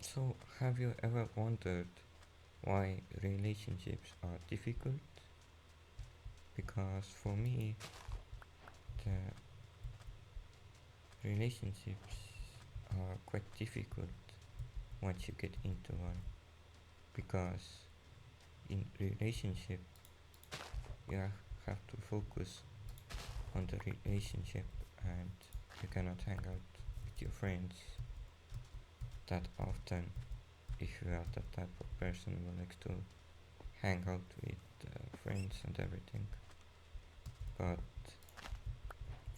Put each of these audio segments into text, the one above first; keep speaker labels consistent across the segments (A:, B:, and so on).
A: So, have you ever wondered why relationships are difficult? Because for me, the relationships are quite difficult once you get into one. Because in relationship, you have to focus on the relationship, and you cannot hang out with your friends that often if you are the type of person who likes to hang out with friends and everything. But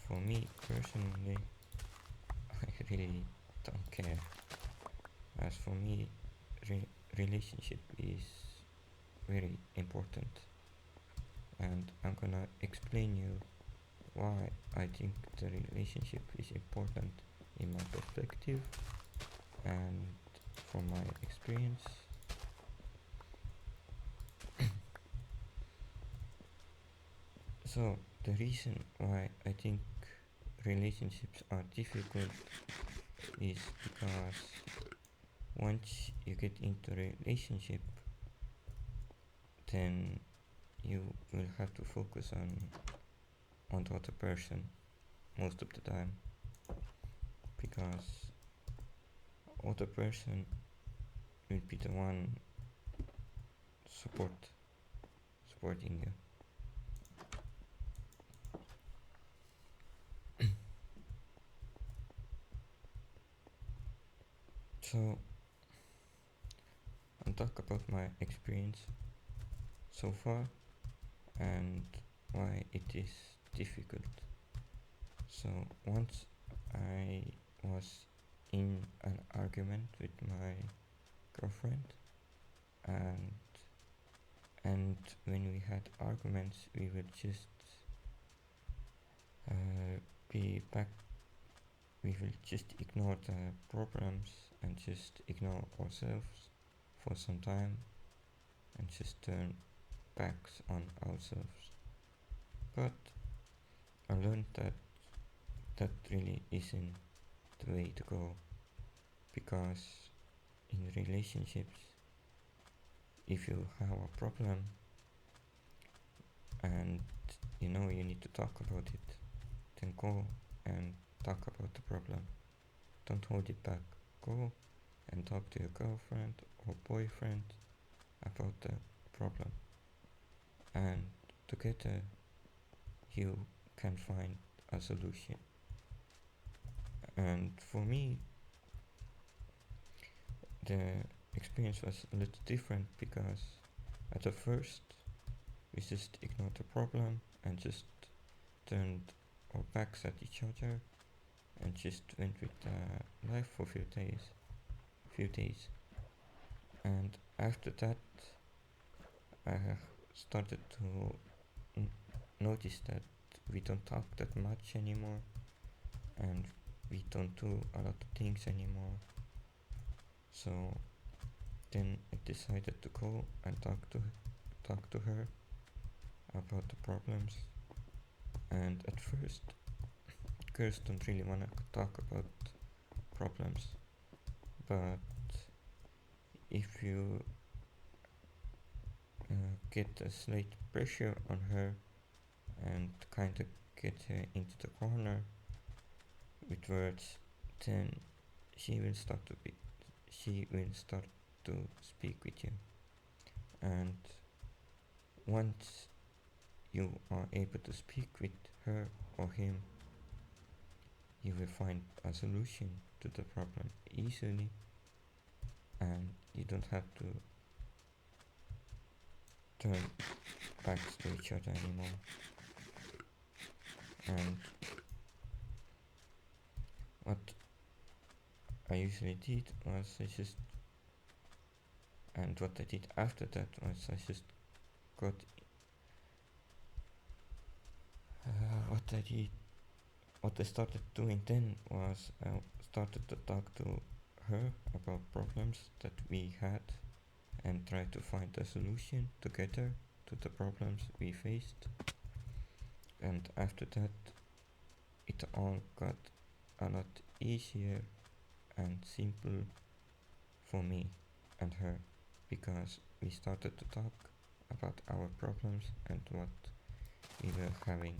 A: for me personally, I really don't care. As for me, relationship is very important, and I'm gonna explain you why I think the relationship is important in my perspective and from my experience. So the reason why I think relationships are difficult is because once you get into a relationship, then you will have to focus on the other person most of the time, because other person will be the one supporting you. So I'll talk about my experience so far and why it is difficult. So once I was in an argument with my girlfriend, and and when we had arguments we would just be back, we will just ignore the problems and just ignore ourselves for some time and just turn backs on ourselves. But I learned that that really isn't the way to go, because in relationships, if you have a problem and you know you need to talk about it, then go and talk about the problem. Don't hold it back. Go and talk to your girlfriend or boyfriend about the problem, and together you can find a solution. And for me, the experience was a little different, because at the first we just ignored the problem and just turned our backs at each other and just went with life for few days. And after that, I started to n- notice that we don't talk that much anymore, and we don't do a lot of things anymore. So then I decided to go and talk to her about the problems. And at first, girls don't really wanna talk about problems, but if you get a slight pressure on her and kind of get her into the corner with words, then she will start to speak with you. And once you are able to speak with her or him, you will find a solution to the problem easily, and you don't have to turn backs to each other anymore. And what I usually did was what I did after that was I just got, what I did, what I started doing then was I started to talk to her about problems that we had and try to find a solution together to the problems we faced. And after that, it all got a lot easier and simple for me and her, because we started to talk about our problems and what we were having,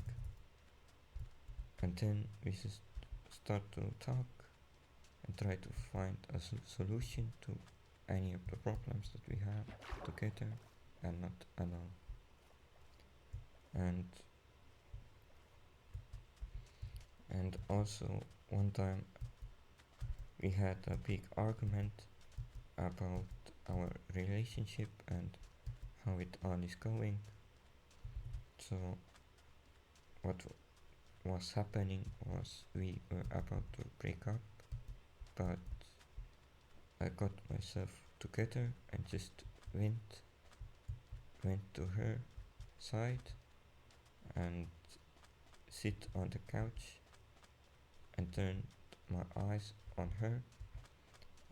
A: and then we just start to talk and try to find a solution to any of the problems that we have together and not alone. And also one time we had a big argument about our relationship and how it all is going. So what was happening was we were about to break up, but I got myself together and just went to her side and sit on the couch and turned my eyes on her,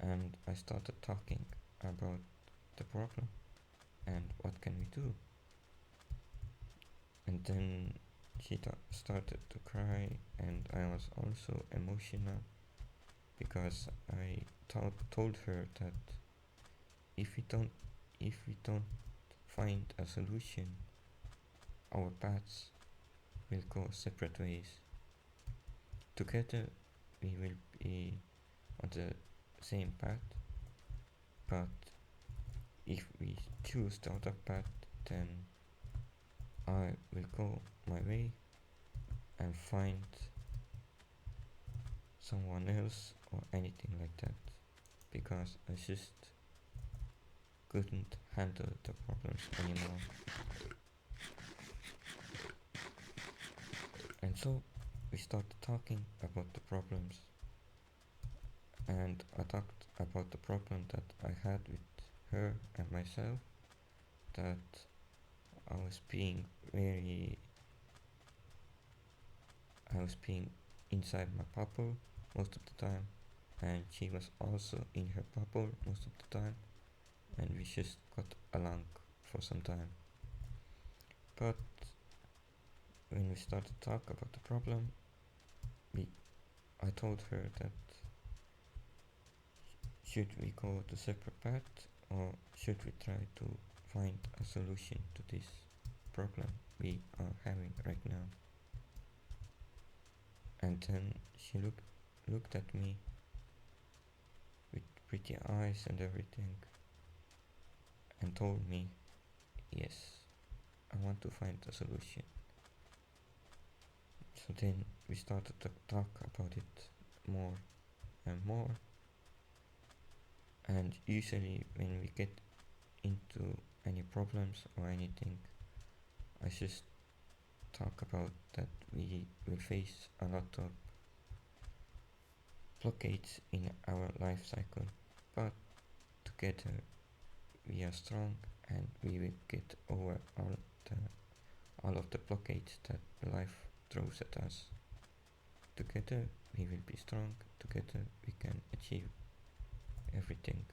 A: and I started talking about the problem and what can we do. And then she started to cry, and I was also emotional because I told her that if we don't find a solution, our paths will go separate ways. Together we will be on the same path, but if we choose the other path, then I will go my way and find someone else or anything like that, because I just couldn't handle the problems anymore. And so we started talking about the problems, and I talked about the problem that I had with her and myself, that I was being very I was being inside my bubble most of the time, and she was also in her bubble most of the time, and we just got along for some time. But when we started to talk about the problem, I told her that should we go to separate path, or should we try to find a solution to this problem we are having right now. And then she looked at me with pretty eyes and everything and told me, yes, I want to find a solution. So then we started to talk about it more and more, and usually when we get into any problems or anything, I just talk about that we will face a lot of blockades in our life cycle, but together we are strong and we will get over all of the blockades that life throws at us. Together we will be strong, together we can achieve everything.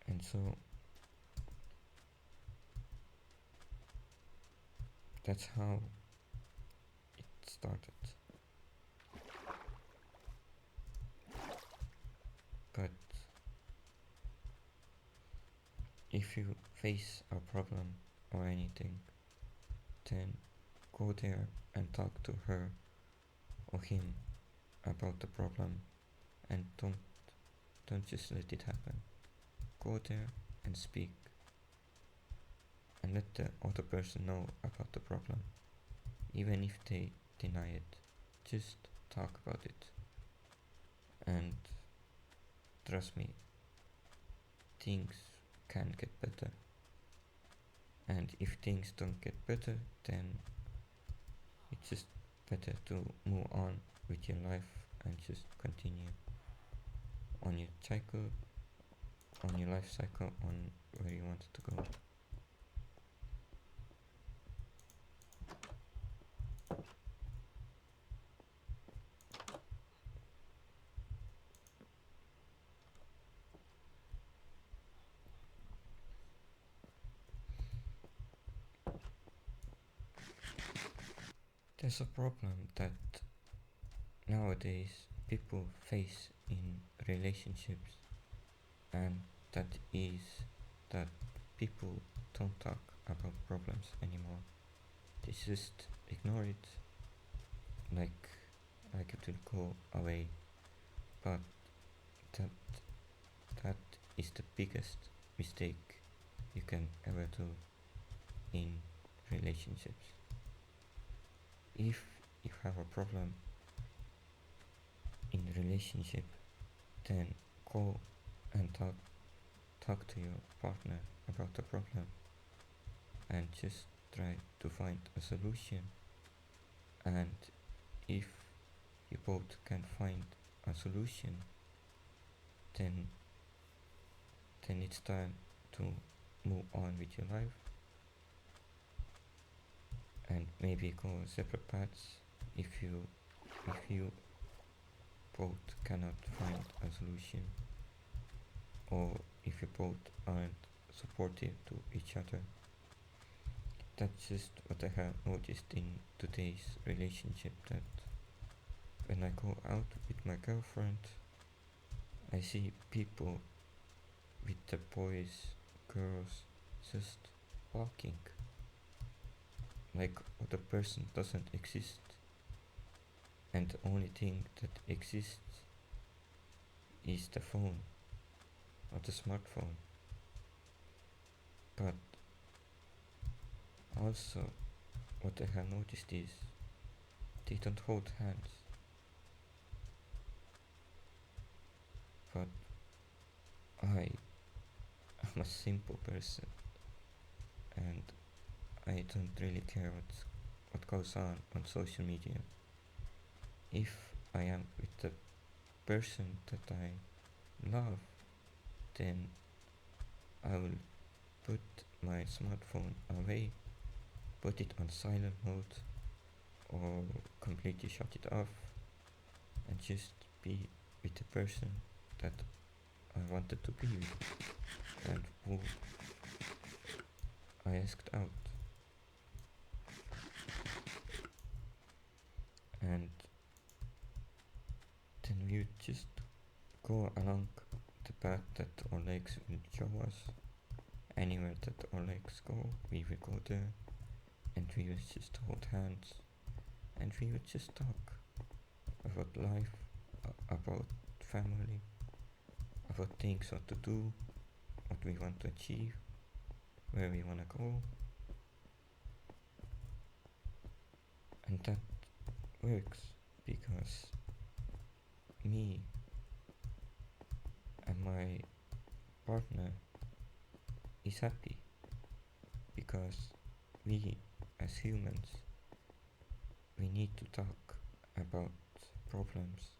A: And so that's how it started. But if you face a problem or anything, then go there and talk to her or him about the problem, and don't just let it happen. Go there and speak and let the other person know about the problem, even if they deny it. Just talk about it, and trust me, things can get better. And if things don't get better, then it's just better to move on with your life and just continue on your cycle, on your life cycle, on where you want to go. There's a problem that nowadays people face in relationships, and that is that people don't talk about problems anymore. They just ignore it, like like it will go away. But that that is the biggest mistake you can ever do in relationships. If you have a problem in relationship, then go and talk to your partner about the problem and just try to find a solution. And if you both can find a solution, then it's time to move on with your life and maybe go separate paths if you both cannot find a solution, or if you both aren't supportive to each other. That's just what I have noticed in today's relationship, that when I go out with my girlfriend, I see people with the boys, girls, just walking like the person doesn't exist, and the only thing that exists is the phone or the smartphone. But also, what I have noticed is they don't hold hands. But I am a simple person, and I don't really care what goes on social media. If I am with the person that I love, then I will put my smartphone away, put it on silent mode, or completely shut it off, and just be with the person that I wanted to be with and who I asked out. And then we would just go along the path that our legs will show us. Anywhere that our legs go, we will go there, and we would just hold hands, and we would just talk about life, about family, about things what to do, what we want to achieve, where we want to go. And that works because me and my partner is happy, because we as humans, we need to talk about problems.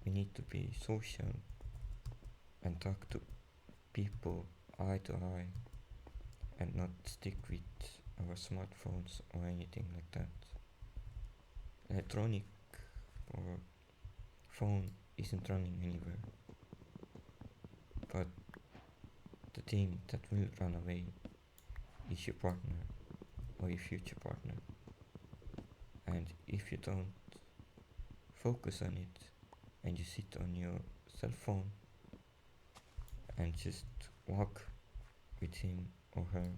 A: We need to be social and talk to people eye to eye, and not stick with our smartphones or anything like that. Electronic or phone isn't running anywhere, but the thing that will run away is your partner or your future partner. And if you don't focus on it and you sit on your cell phone and just walk with him or her,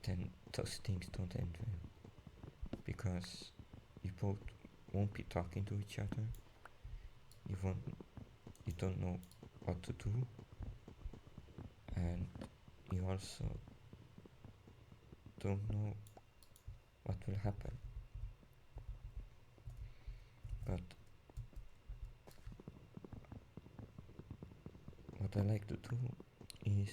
A: then those things don't end well, because you both won't be talking to each other. You don't know what to do, and you also don't know what will happen. But what I like to do is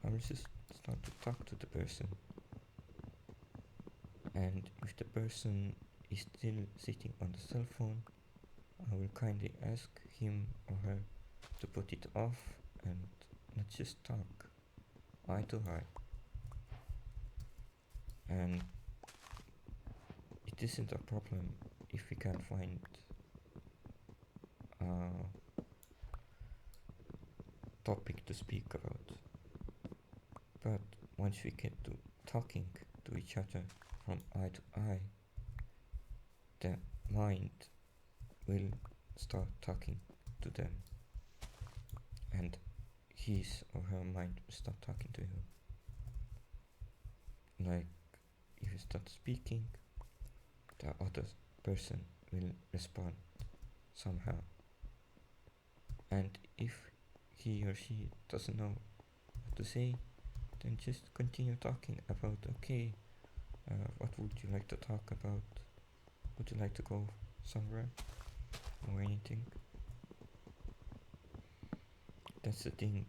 A: I will just start to talk to the person, and if the person is still sitting on the cell phone, I will kindly ask him or her to put it off and let's just talk eye to eye. And it isn't a problem if we can find a topic to speak about. But once we get to talking to each other from eye to eye, the mind will start talking to them, and his or her mind will start talking to you. Like, if you start speaking, the other person will respond somehow. And if he or she doesn't know what to say, then just continue talking about, okay, what would you like to talk about? Would you like to go somewhere or anything? That's the thing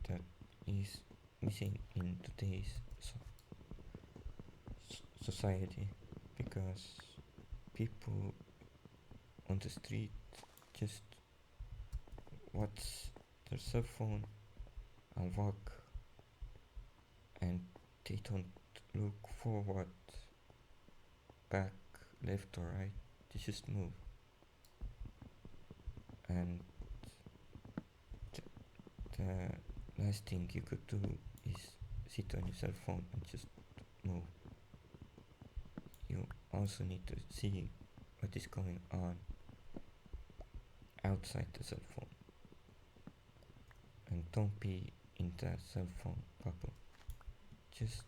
A: that is missing in today's society, because people on the street just watch their cell phone and walk, and they don't look forward, back, left or right. They just move, and the last thing you could do is sit on your cell phone and just move. You also need to see what is going on outside the cell phone, and don't be in the cell phone bubble. Just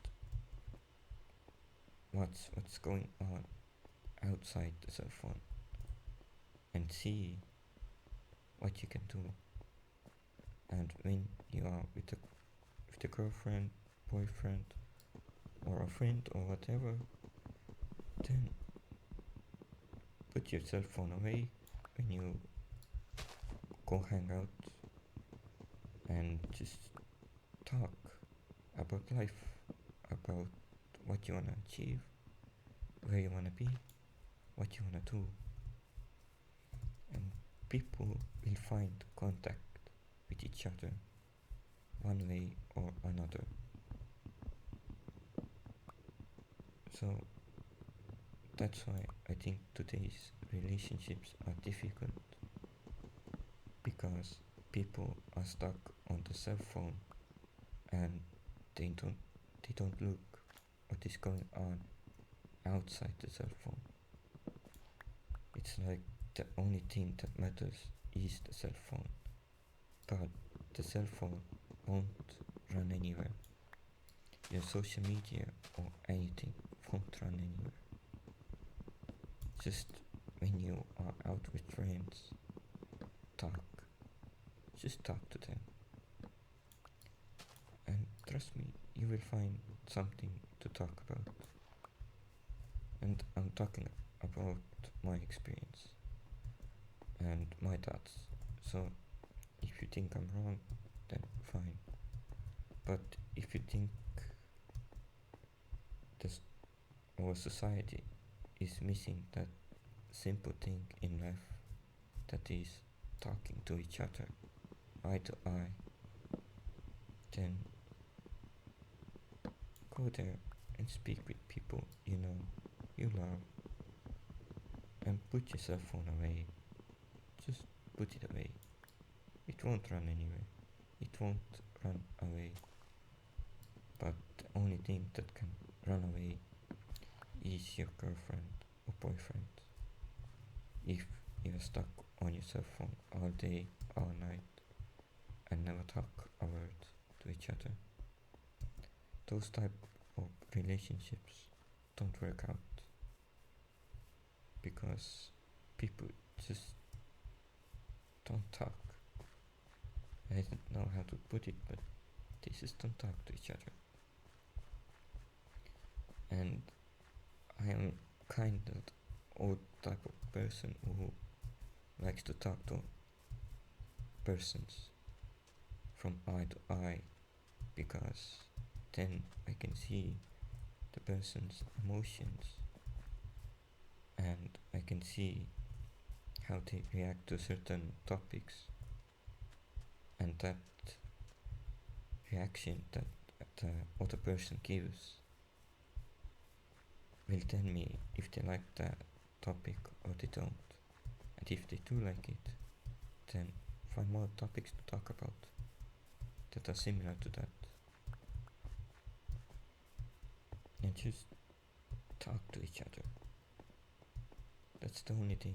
A: watch what's going on outside the cell phone and see what you can do. And when you are with a girlfriend, boyfriend, or a friend or whatever, then put your cell phone away when you go hang out, and just talk about life, about what you wanna achieve, where you wanna be, what you wanna do. And people will find contact with each other one way or another. So that's why I think today's relationships are difficult, because people are stuck on the cell phone, and they don't look what is going on outside the cell phone. It's like the only thing that matters is the cell phone, but the cell phone won't run anywhere. Your social media or anything won't run anywhere. Just when you are out with friends, talk. Just talk to them. And trust me, you will find something to talk about. And I'm talking about my experience and my thoughts. So if you think I'm wrong, then fine. But if you think this our society is missing that simple thing in life, that is talking to each other eye to eye, then go there and speak with people you know, you love, and put your cell phone away. Just put it away. It won't run anywhere. It won't run away. But the only thing that can run away is your girlfriend or boyfriend. If you're stuck on your cell phone all day, all night, and never talk a word to each other, those type of relationships don't work out, because people just don't talk. I don't know how to put it, but they just don't talk to each other. And I am kind of old type of person who likes to talk to persons from eye to eye, because then I can see the person's emotions, and I can see how they react to certain topics, and that reaction that the other person gives will tell me if they like the topic or they don't. And if they do like it, then find more topics to talk about that are similar to that, and just talk to each other. That's the only thing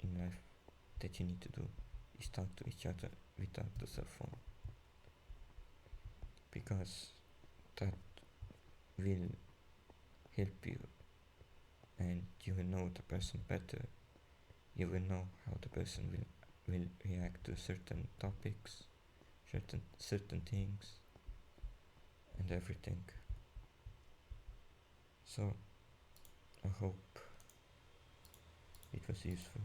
A: in life that you need to do is talk to each other without the cell phone, because that will help you, and you will know the person better. You will know how the person will react to certain topics, certain things, and everything. So I hope it was useful.